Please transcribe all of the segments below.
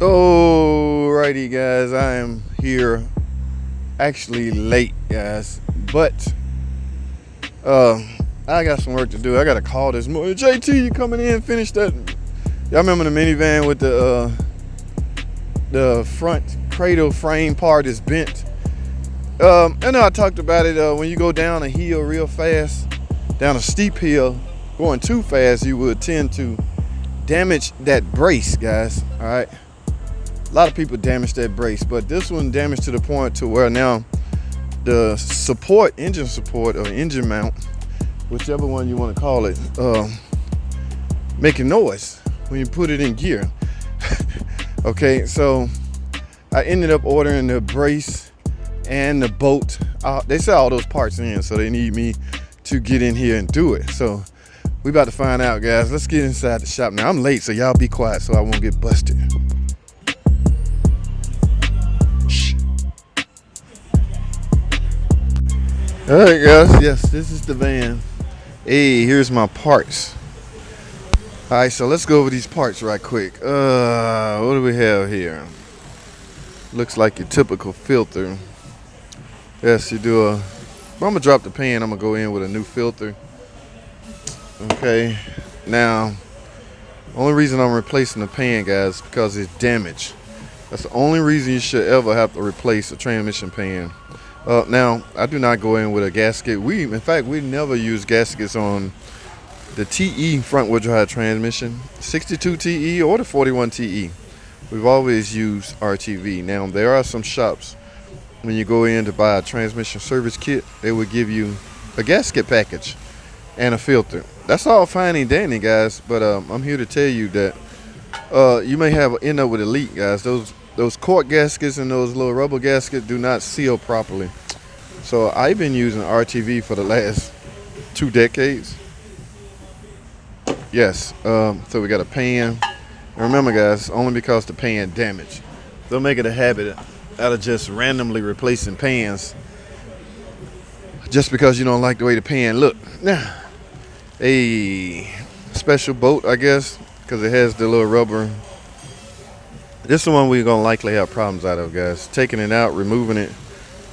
Alrighty guys, I am here actually late guys, but I got some work to do. I got a call this morning. JT, you coming in, finish that. Y'all remember the minivan with the front cradle frame part is bent. I know I talked about it. When you go down a hill real fast, down a steep hill, going too fast, you would tend to damage that brace, guys. All right. A lot of people damage that brace, but this one damaged to the point to where now the support, engine support or engine mount, whichever one you want to call it, making noise when you put it in gear. Okay, so I ended up ordering the brace and the bolt. They sell all those parts in, so they need me to get in here and do it. So we about to find out, guys. Let's get inside the shop now. I'm late, so y'all be quiet so I won't get busted. All right, guys. Yes, this is the van. Hey, here's my parts. All right, so let's go over these parts right quick. What do we have here? Looks like your typical filter. Yes, you do I'm gonna drop the pan. I'm gonna go in with a new filter. Okay. Now, only reason I'm replacing the pan, guys, is because it's damaged. That's the only reason you should ever have to replace a transmission pan. Now, I do not go in with a gasket. In fact, we never use gaskets on the TE front wheel drive transmission, 62 TE or the 41 TE. We've always used RTV. Now, there are some shops, when you go in to buy a transmission service kit, they will give you a gasket package and a filter. That's all fine and dandy, guys, but I'm here to tell you that you may end up with a leak, guys. Those cork gaskets and those little rubber gaskets do not seal properly. So I've been using RTV for the last 2 decades. Yes, so we got a pan. And remember, guys, only because the pan damaged. Don't make it a habit out of just randomly replacing pans just because you don't like the way the pan look. Now, a special bolt, I guess, because it has the little rubber. This is the one we're gonna likely have problems out of, guys. Taking it out, removing it,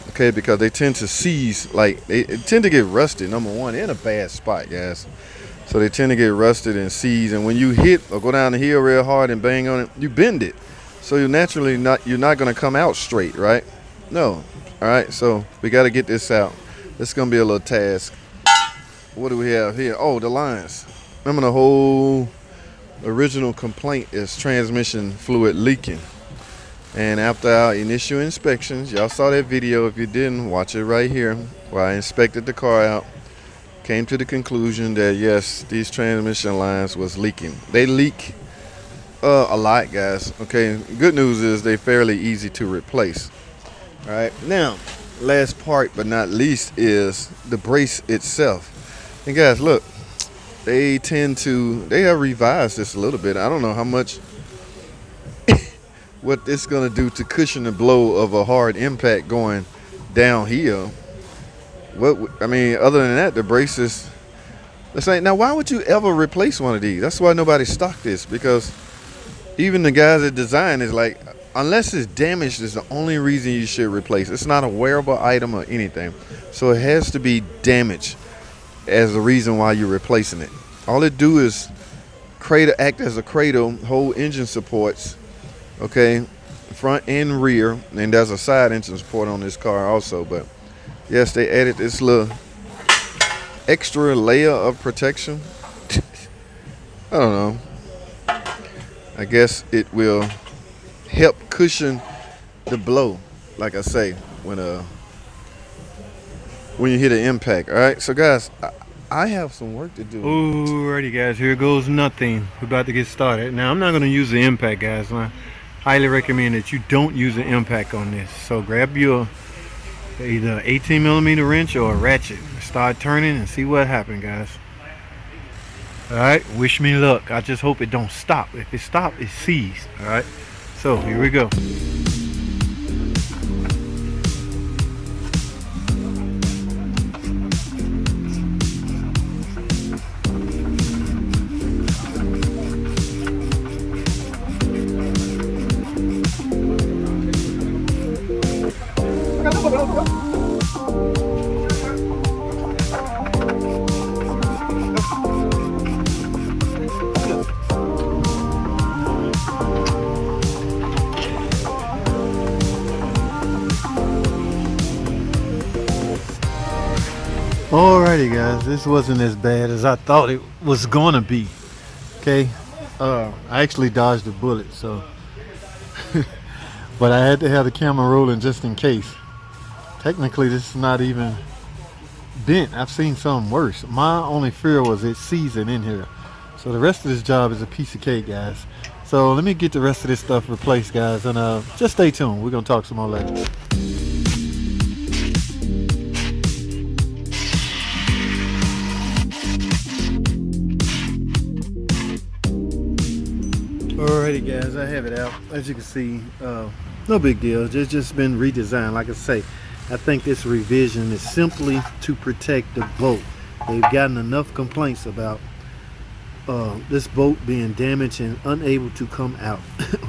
okay, because they tend to seize, like they tend to get rusted. Number one, in a bad spot, guys. So they tend to get rusted and seize, and when you hit or go down the hill real hard and bang on it, you bend it. So you're not gonna come out straight, right? No. All right. So we got to get this out. This is gonna be a little task. What do we have here? Oh, the lines. Remember the whole original complaint is transmission fluid leaking. And after our initial inspections, y'all saw that video. If you didn't, watch it right here, where I inspected the car out. Came to the conclusion that yes, these transmission lines was leaking. They leak a lot, guys. Okay, good news is they're fairly easy to replace. All right, now last part but not least is the brace itself. And guys, look, they have revised this a little bit. I don't know how much what this is gonna do to cushion the blow of a hard impact going downhill. I mean, other than that, the braces. Let's say, now, why would you ever replace one of these? That's why nobody stocked this, because even the guys that design is like, unless it's damaged, is the only reason you should replace. It's not a wearable item or anything, so it has to be damaged as the reason why you're replacing it. All it do is act as a cradle, hold engine supports, okay, front and rear, and there's a side engine support on this car also, but yes, they added this little extra layer of protection. I don't know. I guess it will help cushion the blow, like I say, when you hit an impact. All right, so guys, I have some work to do. Alrighty, guys, here goes nothing. We're about to get started. Now, I'm not going to use the impact, guys. I highly recommend that you don't use the impact on this. So grab your either 18mm wrench or a ratchet. Start turning and see what happens, guys. Alright, wish me luck. I just hope it don't stop. If it stops, it seized. Alright, so here we go. Alrighty guys, this wasn't as bad as I thought it was gonna be. Okay, I actually dodged a bullet, so but I had to have the camera rolling just in case. Technically this is not even bent. I've seen something worse. My only fear was it's seasoned in here. So the rest of this job is a piece of cake, guys. So let me get the rest of this stuff replaced, guys, and just stay tuned. We're gonna talk some more later. Alrighty guys, I have it out. As you can see, no big deal. It's just been redesigned. Like I say, I think this revision is simply to protect the boat. They've gotten enough complaints about this boat being damaged and unable to come out.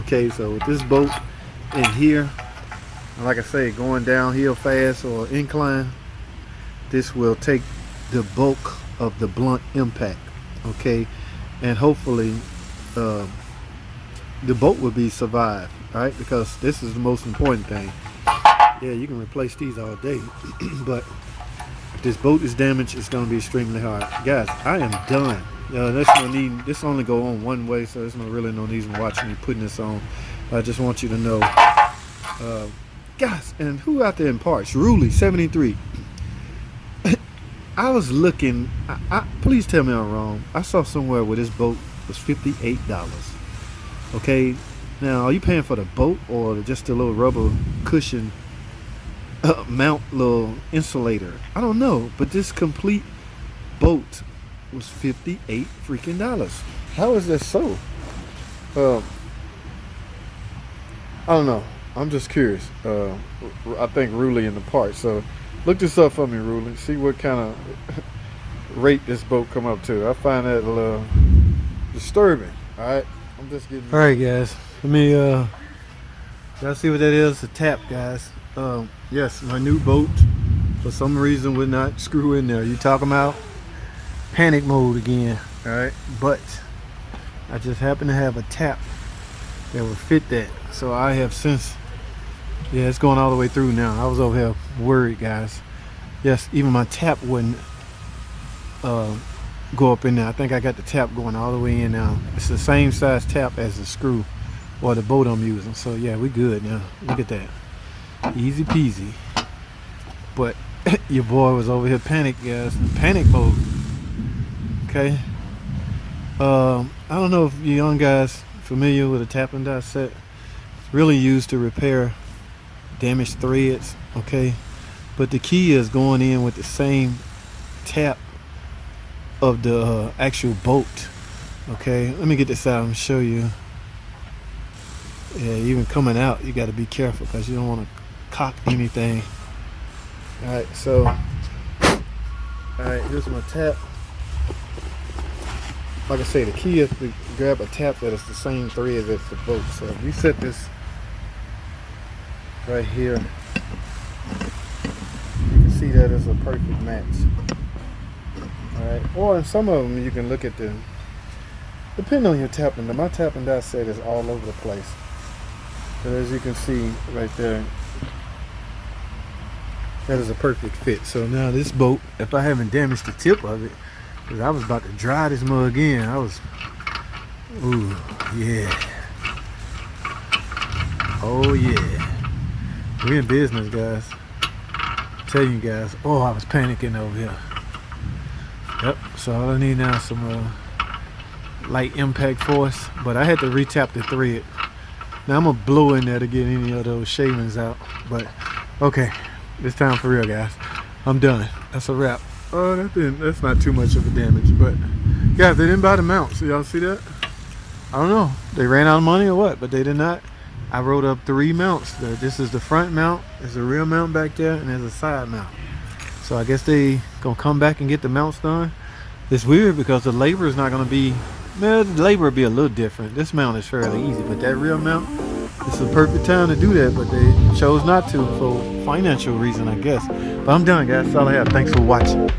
Okay, so with this boat in here, like I say, going downhill fast or incline, this will take the bulk of the blunt impact. Okay, and hopefully the boat will be survived, right? Because this is the most important thing. Yeah, you can replace these all day, but if this boat is damaged, it's going to be extremely hard. Guys, I am done. This only go on one way, so there's really no need in watching me putting this on. I just want you to know, guys, and who out there in parts? Ruley 73. I was looking. Please tell me I'm wrong. I saw somewhere where this boat was $58. Okay, now are you paying for the boat or just a little rubber cushion mount, little insulator? I don't know, but this complete boat was $58 freaking dollars. How is that so? I don't know. I'm just curious. I think Ruley in the parts. So look this up for me, Ruley. See what kind of rate this boat come up to. I find that a little disturbing. All right. I'm just getting. All right, guys. Let me. Y'all see what that is? A tap, guys. Yes, my new boat for some reason would not screw in there. You talking about panic mode again? All right, but I just happen to have a tap that would fit that. So I have since. Yeah, it's going all the way through now. I was over here worried, guys. Yes, even my tap wouldn't go up in there. I think I got the tap going all the way in now. It's the same size tap as the screw or the boat I'm using. So yeah, we good now. Look at that. Easy peasy. But your boy was over here panic, guys. Panic mode. Okay. I don't know if you young guys familiar with a tap and die set. It's really used to repair damaged threads. Okay. But the key is going in with the same tap of the actual boat. Okay, let me get this out and show you. Yeah, even coming out, you got to be careful because you don't want to cock anything. All right, so here's my tap. Like I say, the key is to grab a tap that is the same thread as the boat. So if we set this right here, you can see that is a perfect match. Alright, or in some of them you can look at the, depending on your tap and die. My tap and die set is all over the place. But as you can see right there, that is a perfect fit. So now this boat, if I haven't damaged the tip of it, because I was about to dry this mug in, I was, ooh, yeah. Oh yeah. We're in business, guys. I'm telling you guys, oh, I was panicking over here. Yep, so all I need now is some light impact force, but I had to retap the thread. Now I'm gonna blow in there to get any of those shavings out, but okay, this time for real, guys. I'm done. That's a wrap. Oh, that's not too much of a damage, but guys, they didn't buy the mount, so y'all see that? I don't know, they ran out of money or what, but they did not. I wrote up 3 mounts. This is the front mount, there's a rear mount back there, and there's a side mount. So I guess they gonna come back and get the mounts done. It's weird because the labor is not gonna be, well, the labor will be a little different. This mount is fairly easy, but that rear mount, It's the perfect time to do that, but they chose not to for financial reason, I guess. But I'm done, guys. That's all I have. Thanks for watching.